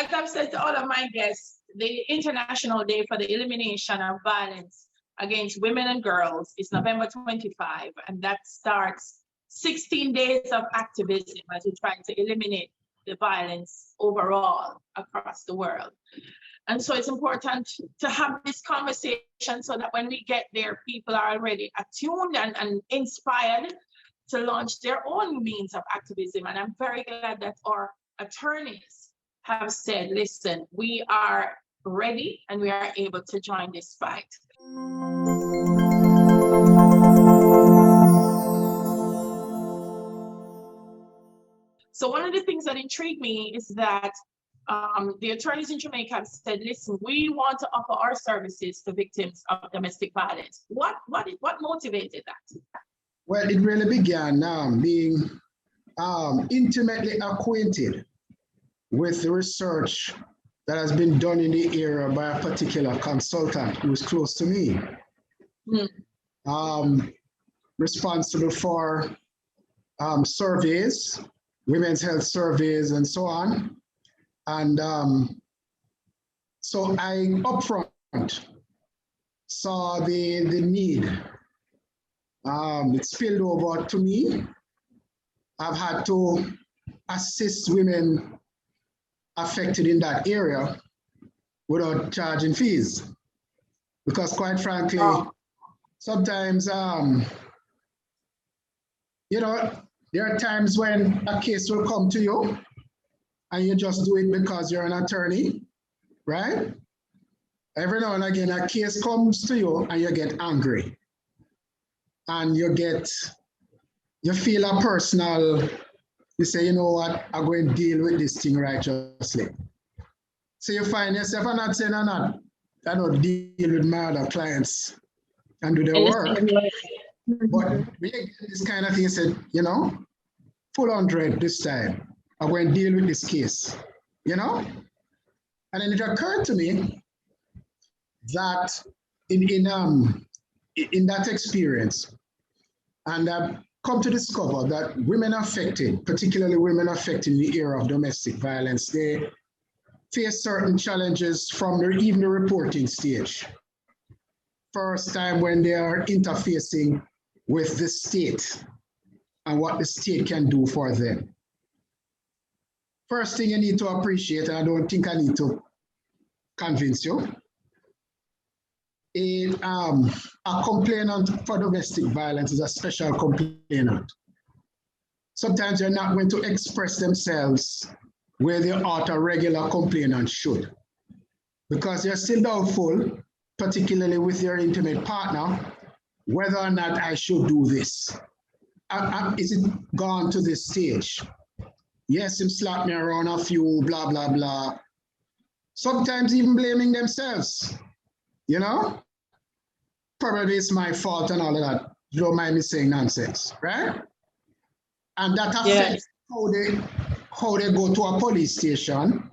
as I've said to all of my guests, the International Day for the Elimination of Violence Against Women and Girls is November 25, and that starts 16 days of activism as we try to eliminate the violence overall across the world. And so it's important to have this conversation so that when we get there, people are already attuned and inspired to launch their own means of activism. And I'm very glad that our attorneys have said, listen, we are ready and we are able to join this fight. So one of the things that intrigued me is that the attorneys in Jamaica have said, listen, we want to offer our services to victims of domestic violence. What motivated that? Well, it really began being intimately acquainted with the research that has been done in the area by a particular consultant who is close to me. Responsible for surveys, women's health surveys, and so on. And so I upfront saw the need. It spilled over to me. I've had to assist women affected in that area without charging fees. Because quite frankly, sometimes, you know, there are times when a case will come to you and you just do it because you're an attorney, right? Every now and again, a case comes to you and you get angry. And you feel a personal, you say, you know what, I'm going to deal with this thing righteously. So you find yourself, I'm not saying I don't deal with my other clients and do their work. But when you get this kind of thing, you said, you know, full 100 this time. I'm going to deal with this case, you know? And then it occurred to me that in that experience, and I've come to discover that women affected, particularly women affected in the area of domestic violence, they face certain challenges from even the reporting stage. First time when they are interfacing with the state and what the state can do for them. First thing you need to appreciate, and I don't think I need to convince you, a complainant for domestic violence is a special complainant. Sometimes they're not going to express themselves where they ought a regular complainant should, because they're still doubtful, particularly with their intimate partner, whether or not I should do this. Is it gone to this stage? Yes, him slap me around a few, blah, blah, blah. Sometimes even blaming themselves, you know? Probably it's my fault and all of that. You don't mind me saying nonsense, right? And that affects how they go to a police station,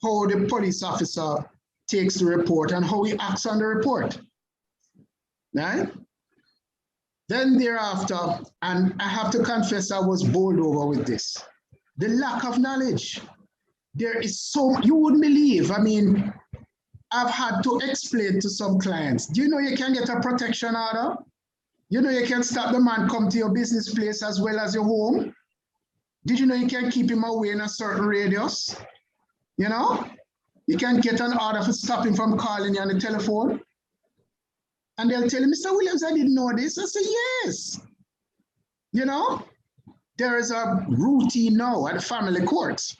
how the police officer takes the report and how he acts on the report, right? Then thereafter, and I have to confess I was bowled over with this, the lack of knowledge. There is so, you wouldn't believe, I mean, I've had to explain to some clients, do you know you can get a protection order? You know you can stop the man come to your business place as well as your home? Did you know you can keep him away in a certain radius? You know? You can get an order for stopping from calling you on the telephone. And they'll tell you, Mr. Williams, I didn't know this. I say, yes. You know? There is a routine now at the family courts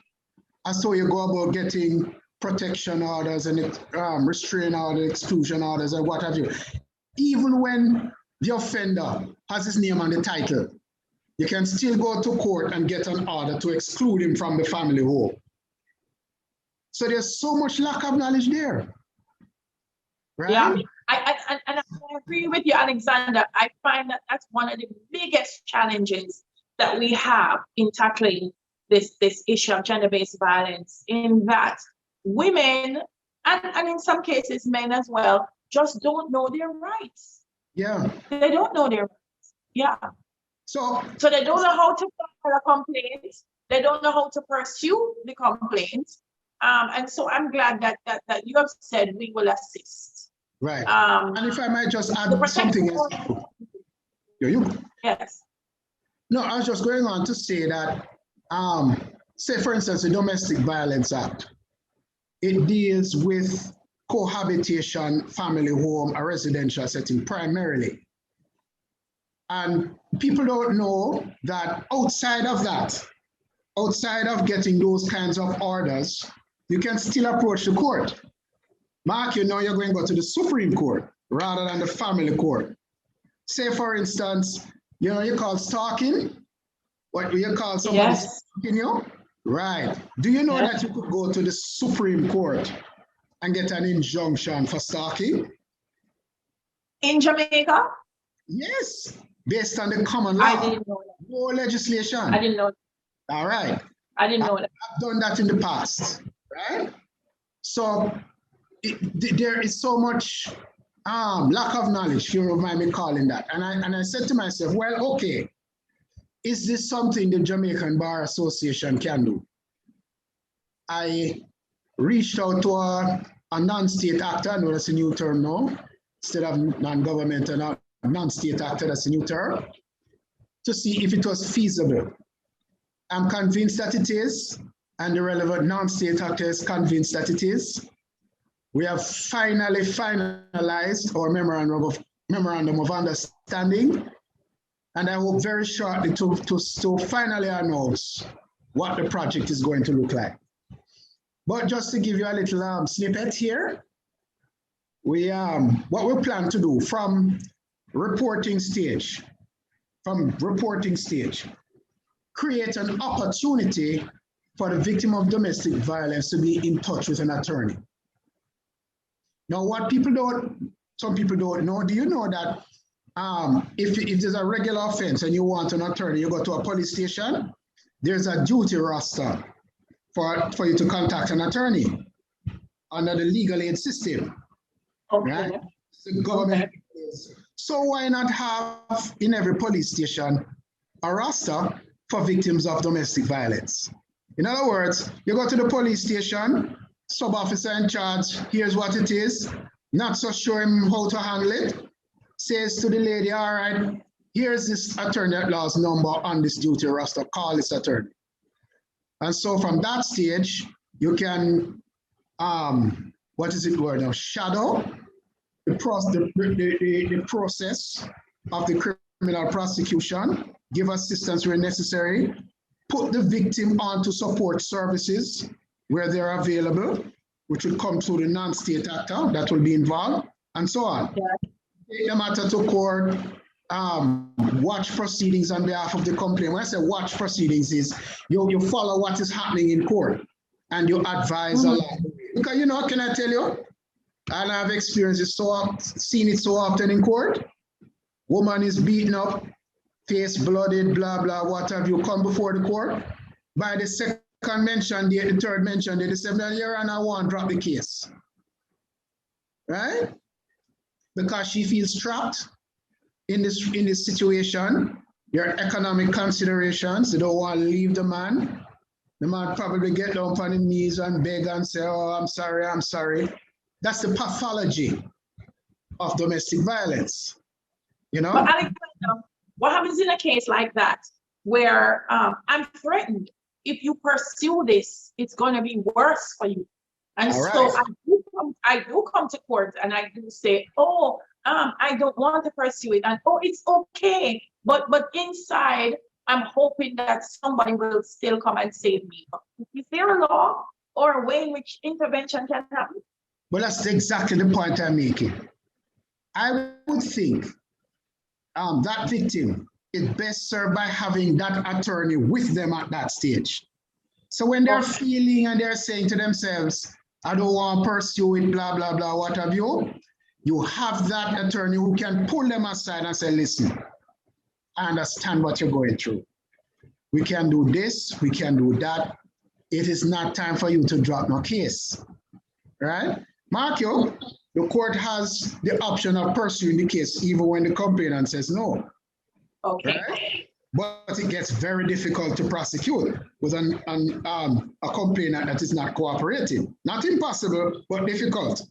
as to how you go about getting protection orders and restraining orders, exclusion orders, and what have you. Even when the offender has his name on the title, you can still go to court and get an order to exclude him from the family home. So there's so much lack of knowledge there. Right? Yeah, I agree with you, Alexander. I find that that's one of the biggest challenges that we have in tackling this issue of gender-based violence, in that women, and in some cases men as well, just don't know their rights. Yeah. They don't know their rights. Yeah. So they don't know how to file a complaint. They don't know how to pursue the complaint. And so I'm glad that you have said we will assist. Right. And if I might just add something else. Yes. No, I was just going on to say that, say for instance, the Domestic Violence Act, it deals with cohabitation, family home, a residential setting primarily. And people don't know that outside of that, outside of getting those kinds of orders, you can still approach the court. Mark, you know you're going to go to the Supreme Court rather than the family court. Say, for instance, you know, you call stalking, what you call somebody stalking you? Right. Do you know that you could go to the Supreme Court and get an injunction for stalking? In Jamaica? Yes, based on the common law. I didn't know that. No legislation. I didn't know that. All right. I didn't know that. I've done that in the past, right? So there is so much lack of knowledge, if you don't mind me calling that. And I said to myself, well, okay, is this something the Jamaican Bar Association can do? I reached out to a non-state actor, I know that's a new term now, instead of non-governmental, non-state actor, that's a new term, to see if it was feasible. I'm convinced that it is, and the relevant non-state actor is convinced that it is. We have finally finalized our memorandum of understanding, and I hope very shortly to finally announce what the project is going to look like. But just to give you a little snippet here, we what we plan to do from reporting stage, create an opportunity for the victim of domestic violence to be in touch with an attorney. Now, what some people don't know, do you know that if there's a regular offense and you want an attorney, you go to a police station, there's a duty roster for you to contact an attorney under the legal aid system. Okay. Right? The government. Okay. So why not have in every police station a roster for victims of domestic violence? In other words, you go to the police station, sub-officer in charge, here's what it is, not so sure him how to handle it, says to the lady, all right, here's this attorney at law's number on this duty roster, call this attorney. And so from that stage, you can, shadow the process of the criminal prosecution, give assistance where necessary, put the victim onto support services where they're available, which will come through the non-state actor that will be involved, and so on. Yeah. Take the matter to court, watch proceedings on behalf of the complainant. When I say watch proceedings is you follow what is happening in court and you advise along the way. Because you know, can I tell you, and I've experienced it seen it so often in court. Woman is beaten up, face blooded, blah, blah, what have you, come before the court. By the second mention date, the third mention date, they say, Your Honor, I want to drop the case. Right? Because she feels trapped in this situation. There are economic considerations. They don't want to leave the man. The man probably get down on his knees and beg and say, oh, I'm sorry, I'm sorry. That's the pathology of domestic violence. You know? But Alexander, what happens in a case like that where I'm threatened? If you pursue this, it's going to be worse for you. And so I do come to court and I do say, oh, I don't want to pursue it. And oh, it's okay. But inside, I'm hoping that somebody will still come and save me. Is there a law or a way in which intervention can happen? Well, that's exactly the point I'm making. I would think that victim is best served by having that attorney with them at that stage. So when they're feeling and they're saying to themselves, I don't want to pursue it, blah, blah, blah, what have you, you have that attorney who can pull them aside and say, listen, I understand what you're going through. We can do this, we can do that. It is not time for you to drop no case, right? Mark you, the court has the option of pursuing the case even when the complainant says no. Okay. Right? but it gets very difficult to prosecute with a complainant that is not cooperating. Not impossible, but difficult,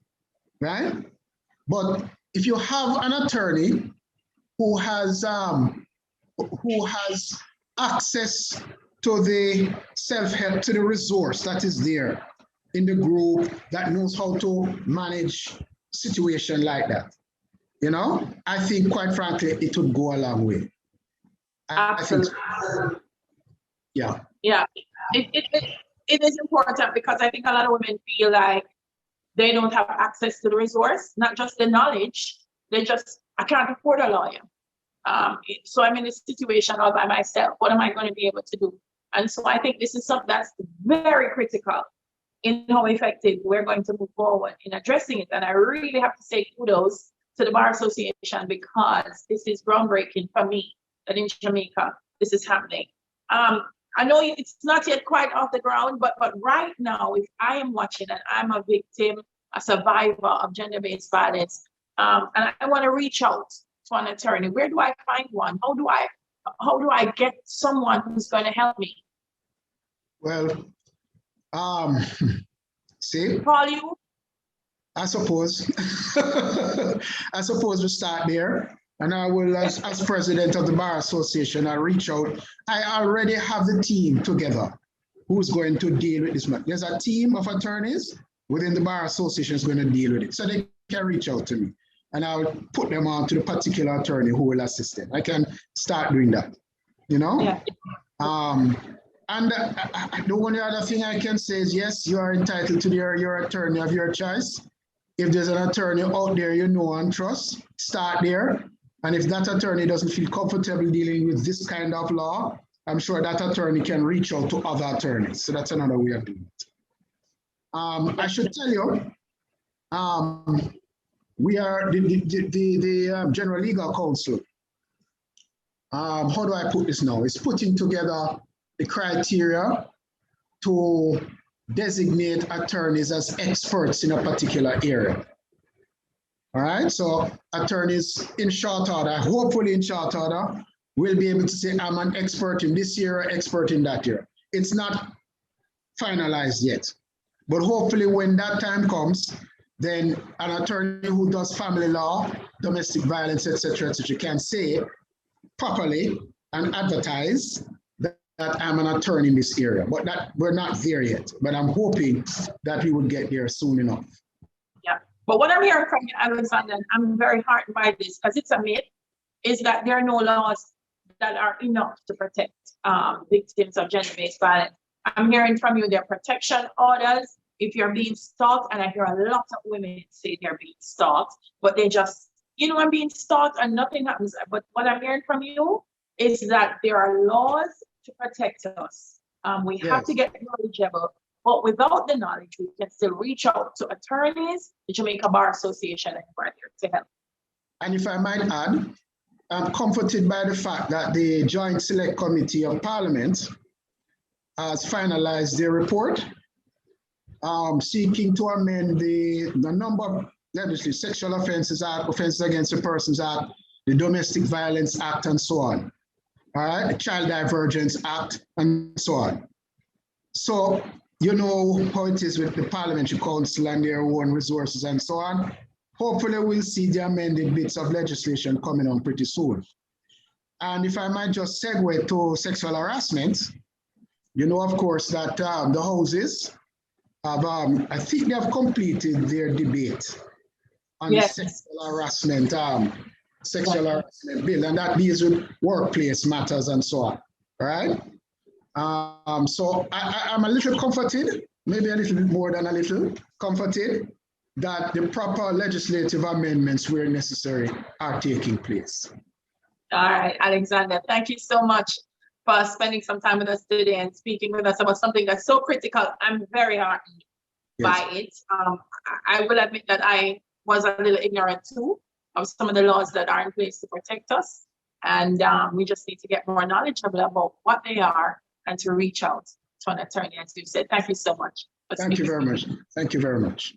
right? But if you have an attorney who has access to the self-help, to the resource that is there in the group, that knows how to manage situation like that, you know, I think quite frankly, it would go a long way. Absolutely. Yeah. Yeah, it is important because I think a lot of women feel like they don't have access to the resource, not just the knowledge. I can't afford a lawyer. So I'm in a situation all by myself. What am I going to be able to do? And so I think this is something that's very critical in how effective we're going to move forward in addressing it. And I really have to say kudos to the Bar Association, because this is groundbreaking for me that in Jamaica this is happening. I know it's not yet quite off the ground, but right now, if I am watching and I'm a victim, a survivor of gender-based violence, and I want to reach out to an attorney, where do I find one? How do I get someone who's going to help me? Well, see, call you. I suppose we start there. And I will, as president of the Bar Association, I reach out. I already have the team together who's going to deal with this matter. There's a team of attorneys within the Bar Association is going to deal with it. So they can reach out to me and I'll put them on to the particular attorney who will assist them. I can start doing that, you know? Yeah. And the only other thing I can say is, yes, you are entitled to your attorney of your choice. If there's an attorney out there you know and trust, start there. And if that attorney doesn't feel comfortable dealing with this kind of law, I'm sure that attorney can reach out to other attorneys. So that's another way of doing it. I should tell you, we are the General Legal Council. How do I put this now? It's putting together the criteria to designate attorneys as experts in a particular area. All right, so attorneys in short order, hopefully in short order, will be able to say, I'm an expert in this area, expert in that area. It's not finalized yet, but hopefully when that time comes, then an attorney who does family law, domestic violence, etc., can say properly and advertise that I'm an attorney in this area. But that we're not there yet, but I'm hoping that we will get there soon enough. Yeah. But what I'm hearing from you, Alexander, and I'm very heartened by this, because it's a myth, is that there are no laws that are enough to protect victims of gender-based violence. I'm hearing from you there are protection orders if you're being stalked, and I hear a lot of women say they're being stalked, but they just, I'm being stalked and nothing happens. But what I'm hearing from you is that there are laws to protect us. We have to get knowledgeable. But without the knowledge, we can still reach out to attorneys, the Jamaican Bar Association, and we're here to help. And if I might add, I'm comforted by the fact that the Joint Select Committee of Parliament has finalized their report, seeking to amend the number of legislation, Sexual Offences Act, Offences Against the Persons Act, the Domestic Violence Act, and so on. All right, the Child Divergence Act, and so on. So, you know how it is with the Parliamentary Council and their own resources and so on. Hopefully we'll see the amended bits of legislation coming on pretty soon. And if I might just segue to sexual harassment, you know, of course, that the houses have, I think they have completed their debate on the sexual harassment bill, and that deals with workplace matters and so on, all right? So I'm a little comforted, maybe a little bit more than a little comforted, that the proper legislative amendments where necessary are taking place. All right, Alexander, thank you so much for spending some time with us today and speaking with us about something that's so critical. I'm very heartened by it. I will admit that I was a little ignorant too of some of the laws that are in place to protect us. And we just need to get more knowledgeable about what they are and to reach out to an attorney, as you said. Thank you so much. Thank you very much. Thank you very much.